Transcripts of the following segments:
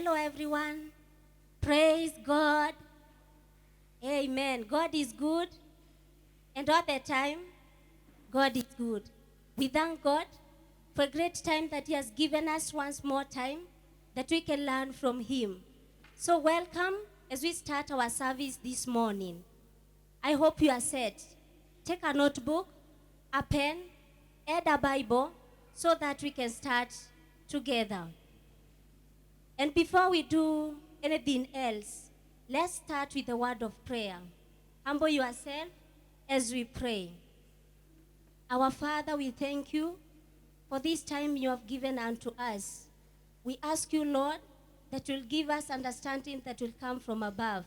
Hello, everyone. Praise God. Amen. God is good, and all the time, God is good. We thank God for a great time that He has given us once more time that we can learn from Him. So, welcome as we start our service this morning. I hope you are set. Take a notebook, a pen, and a Bible so that we can start together. And before we do anything else, let's start with a word of prayer. Humble yourself as we pray. Our Father, we thank you for this time you have given unto us. We ask you, Lord, that you'll give us understanding that will come from above.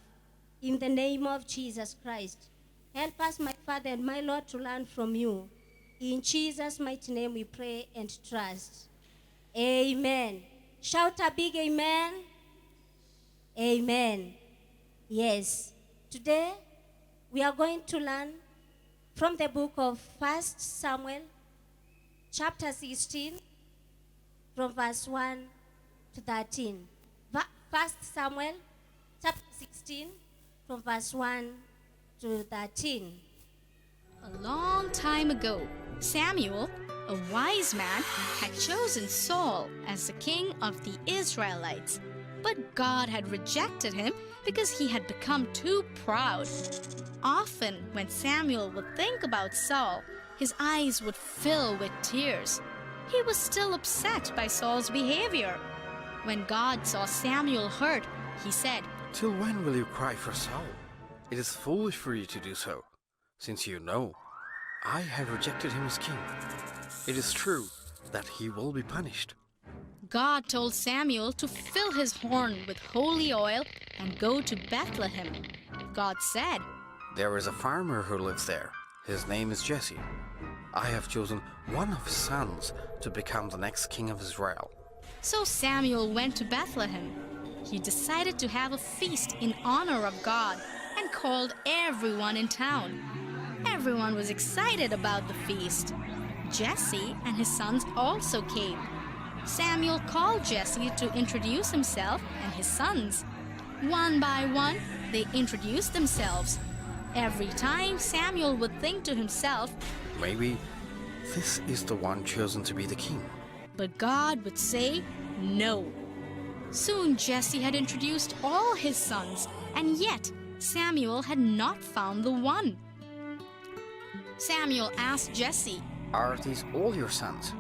In the name of Jesus Christ. Help us, my Father and my Lord, to learn from you. In Jesus' mighty name we pray and trust. Amen. Shout a big amen. Amen. Yes. Today, we are going to learn from the book of 1 Samuel, chapter 16, from verse 1 to 13. 1 Samuel, chapter 16, from verse 1 to 13. A long time ago, Samuel, a wise man, had chosen Saul as the king of the Israelites. But God had rejected him because he had become too proud. Often, when Samuel would think about Saul, his eyes would fill with tears. He was still upset by Saul's behavior. When God saw Samuel hurt, he said, "Till when will you cry for Saul? It is foolish for you to do so, since you know I have rejected him as king. It is true that he will be punished." God told Samuel to fill his horn with holy oil and go to Bethlehem. God said, "There is a farmer who lives there. His name is Jesse. I have chosen one of his sons to become the next king of Israel." So Samuel went to Bethlehem. He decided to have a feast in honor of God and called everyone in town. Everyone was excited about the feast. Jesse and his sons also came. Samuel called Jesse to introduce himself and his sons. One by one, they introduced themselves. Every time Samuel would think to himself, "Maybe this is the one chosen to be the king." but God would say no. Soon Jesse had introduced all his sons, and yet Samuel had not found the one. Samuel asked Jesse. "Are these all your sons?"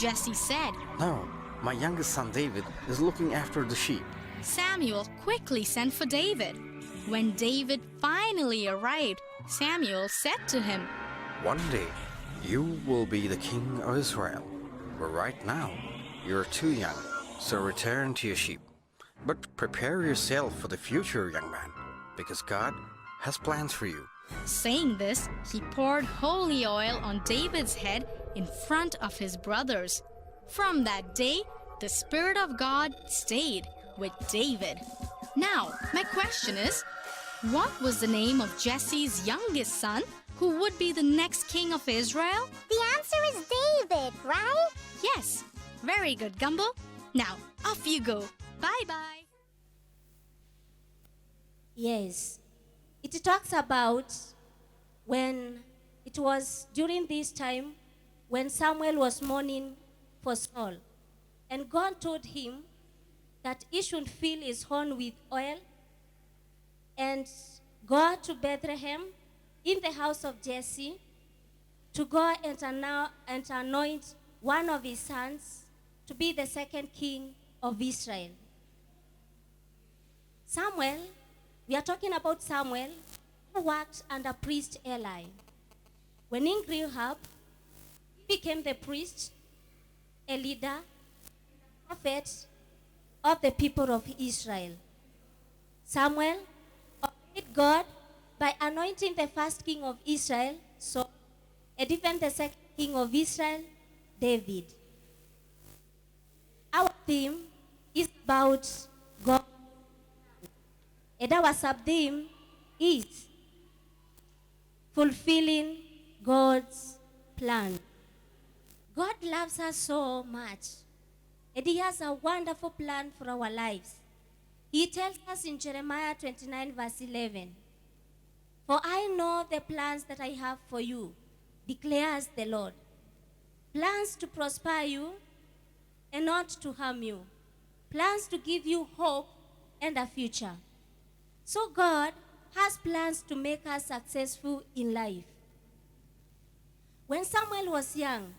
Jesse said. "No, my youngest son David is looking after the sheep." Samuel quickly sent for David. When David finally arrived, Samuel said to him, "One day you will be the king of Israel, but right now you're too young, so return to your sheep. But prepare yourself for the future, young man, because God has plans for you." Saying this, he poured holy oil on David's head in front of his brothers. From that day, the Spirit of God stayed with David. Now, my question is, what was the name of Jesse's youngest son who would be the next king of Israel? The answer is David, right? Yes, very good, Gumbo. Now, off you go. Bye-bye. Yes. It talks about when it was during this time when Samuel was mourning for Saul. And God told him that he should fill his horn with oil and go to Bethlehem in the house of Jesse to go and anoint one of his sons to be the second king of Israel. Samuel, we are talking about Samuel, who worked under priest Eli. When he grew up, he became the priest, a leader, a prophet of the people of Israel. Samuel obeyed God by anointing the first king of Israel, Saul, and even the second king of Israel, David. Our theme is about God, and our sub-theme is fulfilling God's plan. God loves us so much, and He has a wonderful plan for our lives. He tells us in Jeremiah 29, verse 11, "For I know the plans that I have for you, declares the Lord. Plans to prosper you and not to harm you. Plans to give you hope and a future." So God has plans to make us successful in life. When Samuel was young,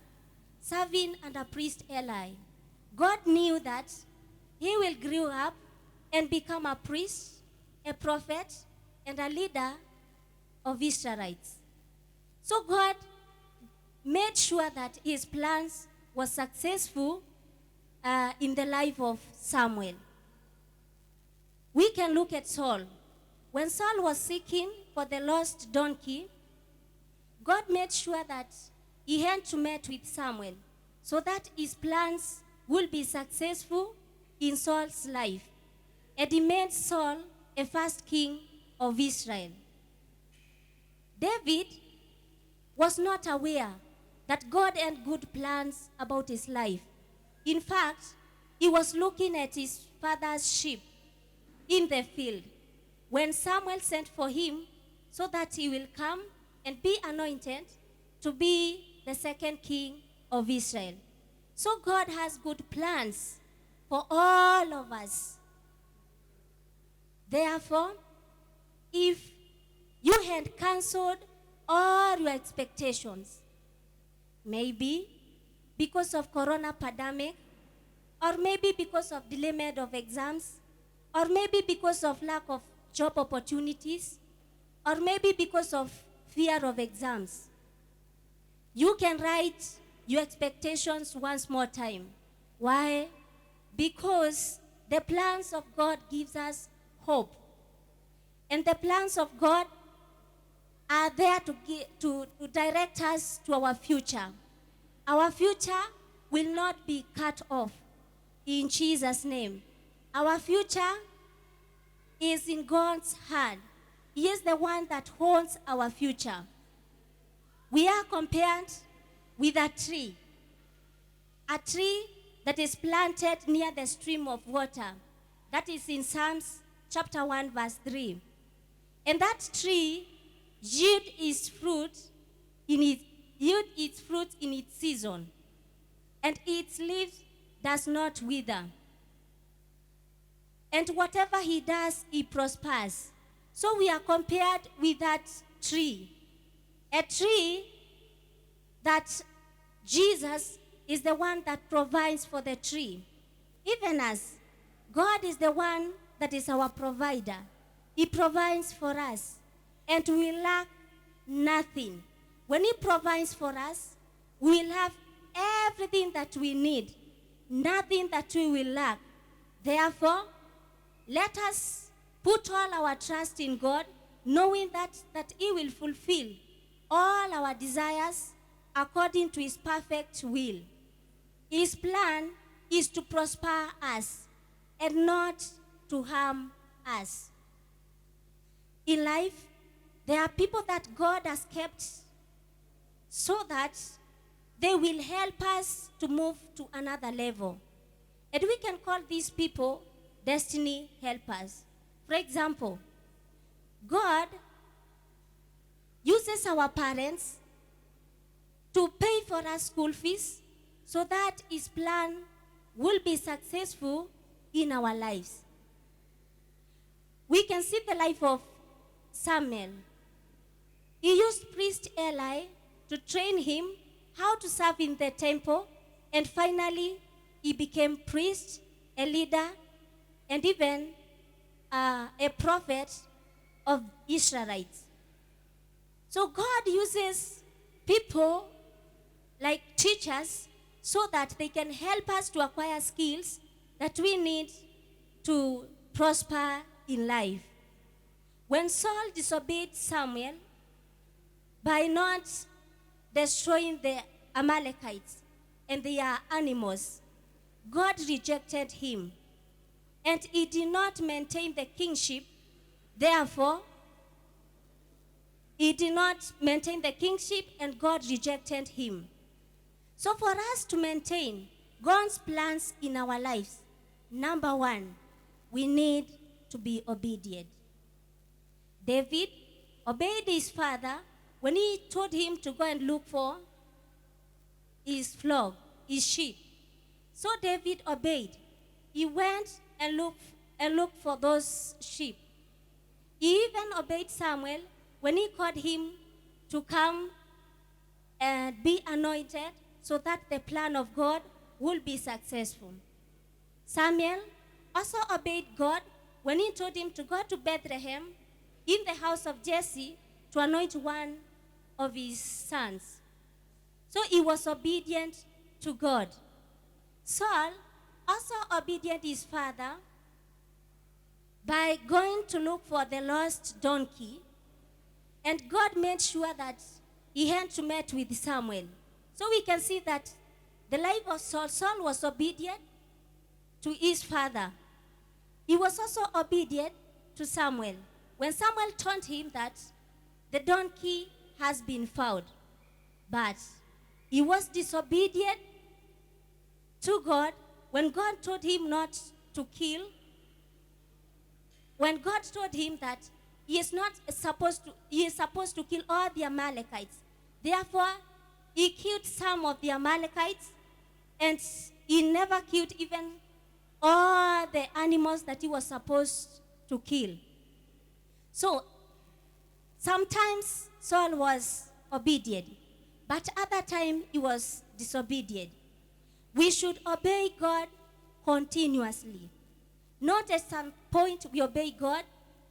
serving under priest Eli, God knew that he will grow up and become a priest, a prophet, and a leader of Israelites. So God made sure that his plans were successful in the life of Samuel. We can look at Saul. When Saul was seeking for the lost donkey, God made sure that he had to meet with Samuel so that his plans will be successful in Saul's life. And he made Saul a first king of Israel. David was not aware that God had good plans about his life. In fact, he was looking at his father's sheep in the field when Samuel sent for him so that he will come and be anointed to be the second king of Israel. So God has good plans for all of us. Therefore, if you had cancelled all your expectations, maybe because of corona pandemic, or maybe because of delayment of exams, or maybe because of lack of job opportunities, or maybe because of fear of exams, you can write your expectations once more time. Why? Because the plans of God gives us hope. And the plans of God are there to direct us to our future. Our future will not be cut off in Jesus' name. Our future is in God's hand. He is the one that holds our future. We are compared with a tree that is planted near the stream of water. That is in Psalms chapter 1, verse 3. And that tree yield its fruit in its season, and its leaves does not wither. And whatever he does, he prospers. So we are compared with that tree. A tree that Jesus is the one that provides for the tree. Even as God is the one that is our provider. He provides for us, and we lack nothing. When he provides for us, we will have everything that we need, nothing that we will lack. Therefore, let us put all our trust in God, knowing that he will fulfill all our desires according to his perfect will. His plan is to prosper us and not to harm us. In life, there are people that God has kept so that they will help us to move to another level. And we can call these people destiny helpers. For example, God uses our parents to pay for our school fees so that his plan will be successful in our lives. We can see the life of Samuel. He used priest Eli to train him how to serve in the temple, and finally he became priest, a leader, and even a prophet of Israelites. So God uses people like teachers so that they can help us to acquire skills that we need to prosper in life. When Saul disobeyed Samuel by not destroying the Amalekites and their animals, God rejected him. And he did not maintain the kingship. Therefore, he did not maintain the kingship, and God rejected him. So for us to maintain God's plans in our lives, number one, we need to be obedient. David obeyed his father when he told him to go and look for his flock, his sheep. So David obeyed. He went and looked for those sheep. He even obeyed Samuel when he called him to come and be anointed so that the plan of God will be successful. Samuel also obeyed God when he told him to go to Bethlehem in the house of Jesse to anoint one of his sons. So he was obedient to God. Saul also obedient his father by going to look for the lost donkey, and God made sure that he had to meet with Samuel. So we can see that the life of Saul was obedient to his father. He was also obedient to Samuel. When Samuel told him that the donkey has been found, but he was disobedient to God when God told him not to kill, when God told him that he is supposed to kill all the Amalekites. Therefore, he killed some of the Amalekites, and he never killed even all the animals that he was supposed to kill. So, sometimes Saul was obedient, but other time he was disobedient. We should obey God continuously. Not at some point we obey God,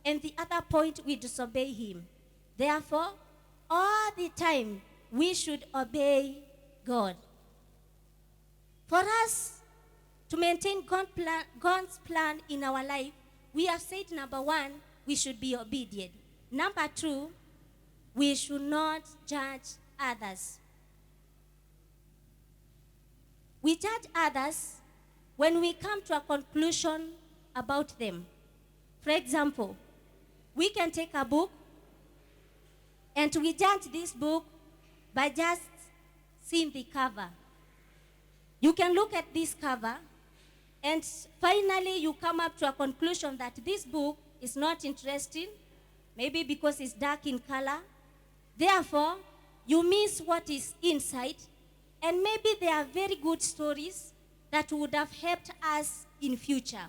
and the other point we disobey him. Therefore, all the time we should obey God. For us to maintain God's plan in our life, we have said, number one, we should be obedient. Number two, we should not judge others. We judge others when we come to a conclusion about them. For example, we can take a book and we judge this book by just seeing the cover. You can look at this cover and finally you come up to a conclusion that this book is not interesting, maybe because it's dark in color. Therefore, you miss what is inside, and maybe there are very good stories that would have helped us in future.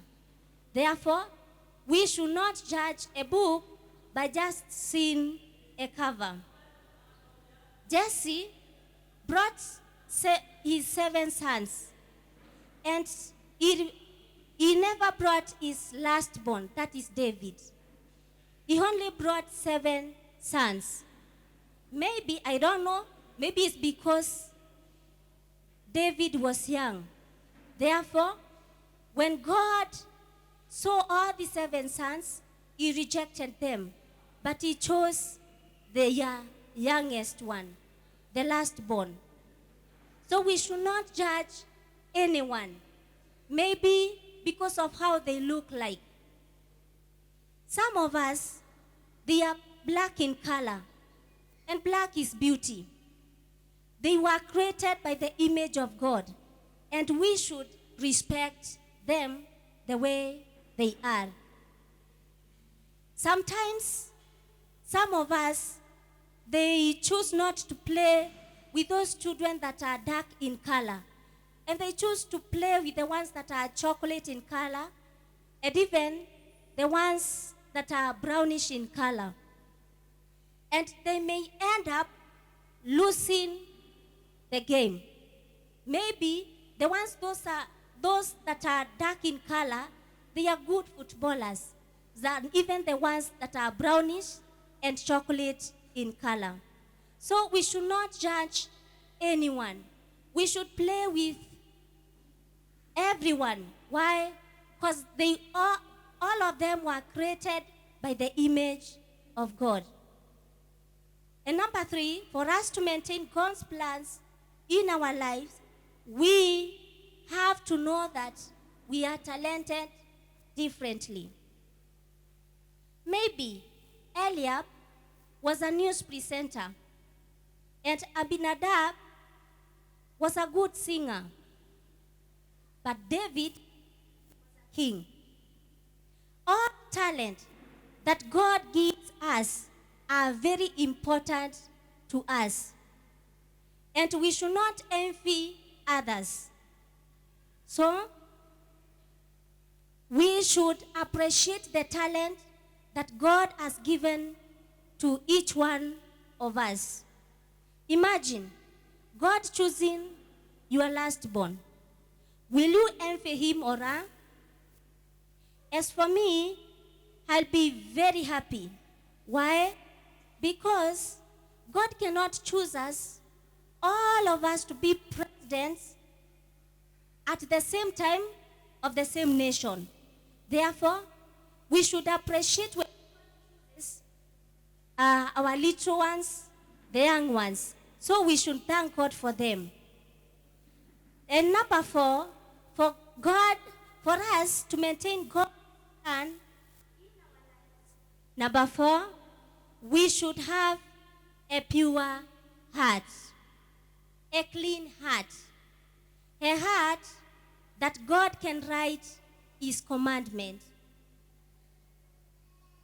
Therefore, we should not judge a book by just seeing a cover. Jesse brought his 7 sons, and he never brought his lastborn, that is David. He only brought 7 sons. Maybe, I don't know, maybe it's because David was young. Therefore, when God saw all the 7 sons, he rejected them. But he chose the youngest one, the lastborn. So we should not judge anyone, maybe because of how they look like. Some of us, they are black in color, and black is beauty. They were created by the image of God, and we should respect them the way they are. Sometimes, some of us, they choose not to play with those children that are dark in color, and they choose to play with the ones that are chocolate in color, and even the ones that are brownish in color. And they may end up losing the game. Maybe the ones those that are dark in color, they are good footballers than even the ones that are brownish and chocolate in color. So we should not judge anyone. We should play with everyone. Why? Because they all of them were created by the image of God. And number 3, for us to maintain God's plans in our lives, we have to know that we are talented differently. Maybe Eliab was a news presenter, and Abinadab was a good singer, but David was a king. All talent that God gives us are very important to us. And we should not envy others. So, we should appreciate the talent that God has given to each one of us. Imagine God choosing your last born. Will you envy him or her? As for me, I'll be very happy. Why? Because God cannot choose us, all of us, to be presidents at the same time of the same nation. Therefore, we should appreciate our little ones, the young ones. So we should thank God for them. And number 4, for us to maintain God's plan, number 4, we should have a pure heart, a clean heart, a heart that God can write his commandment.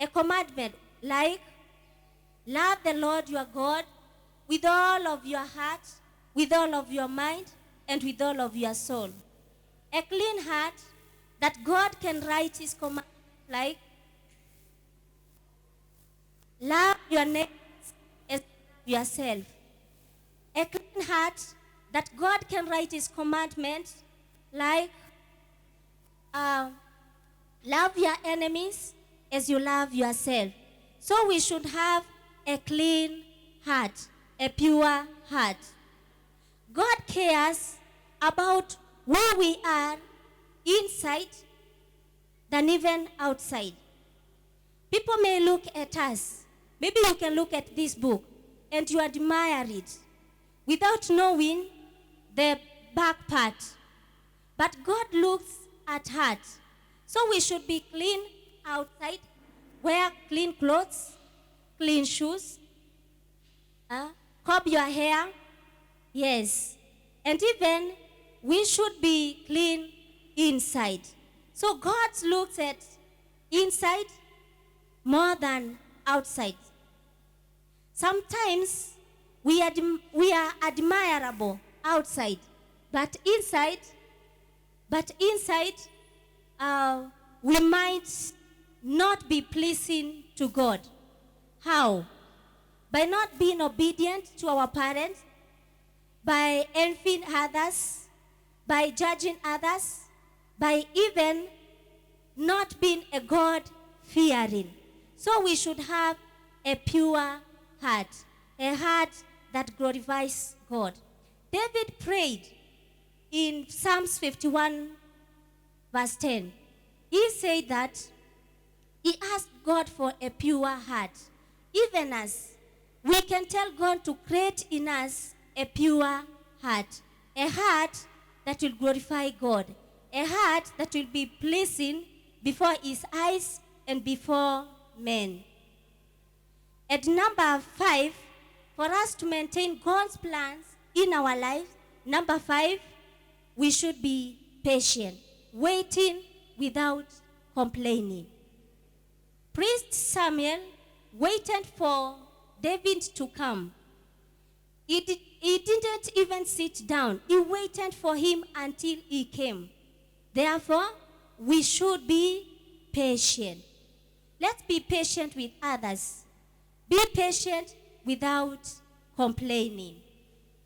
A commandment like, love the Lord your God with all of your heart, with all of your mind, and with all of your soul. A clean heart that God can write his commandment like, love your neighbor as yourself. A clean heart that God can write his commandment like, love your enemies as you love yourself. So we should have a clean heart, a pure heart. God cares about who we are inside than even outside. People may look at us. Maybe you can look at this book and you admire it without knowing the back part. But God looks at heart. So we should be clean outside, wear clean clothes, clean shoes, comb your hair, yes. And even we should be clean inside. So God looks at inside more than outside. Sometimes we are admirable outside, but inside, we might not be pleasing to God. How? By not being obedient to our parents, by envying others, by judging others, by even not being a God-fearing. So we should have a pure heart, a heart that glorifies God. David prayed in Psalms 51, verse 10. He said that he asked God for a pure heart. Even as we can tell God to create in us a pure heart, a heart that will glorify God, a heart that will be pleasing before his eyes and before men. At number 5, for us to maintain God's plans in our lives, number 5, we should be patient, waiting without complaining. Priest Samuel waited for David to come. He didn't even sit down. He waited for him until he came. Therefore, we should be patient. Let's be patient with others. Be patient without complaining.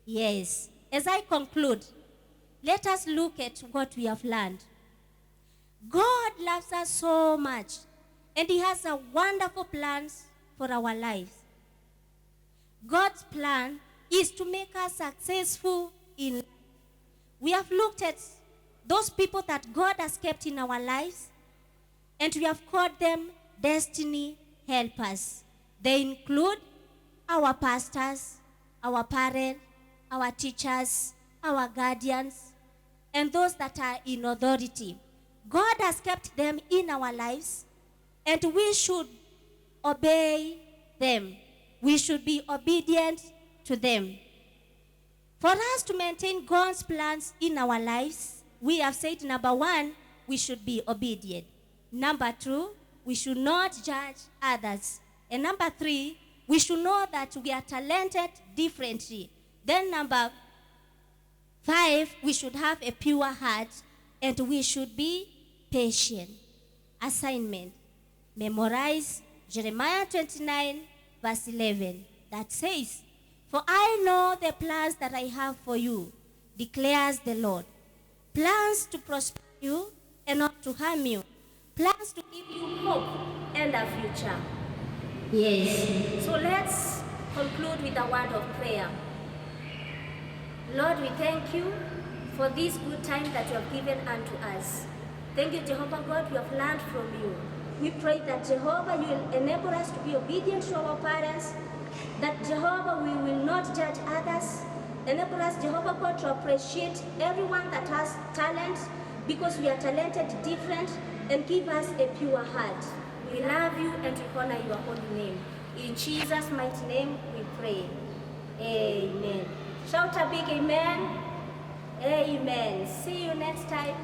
Yes. As I conclude, let us look at what we have learned. God loves us so much, and he has a wonderful plans for our lives. God's plan is to make us successful in life. We have looked at those people that God has kept in our lives, and we have called them destiny helpers. They include our pastors, our parents, our teachers, our guardians, and those that are in authority. God has kept them in our lives, and we should obey them. We should be obedient to them. For us to maintain God's plans in our lives, we have said, number 1, we should be obedient. Number 2, we we should not judge others. And number 3, we should know that we are talented differently. Then number 5, we should have a pure heart and we should be patient. Assignment: memorize Jeremiah 29, verse 11, that says, "For I know the plans that I have for you, declares the Lord. Plans to prosper you and not to harm you. Plans to give you hope and a future." Yes. So let's conclude with a word of prayer. Lord, we thank you for this good time that you have given unto us. Thank you, Jehovah God, we have learned from you. We pray that, Jehovah, you will enable us to be obedient to our parents, that, Jehovah, we will not judge others. Enable us, Jehovah God, to appreciate everyone that has talent, because we are talented different, and give us a pure heart. We love you and we honor your holy name. In Jesus' mighty name we pray. Amen. Shout a big amen. Amen. See you next time.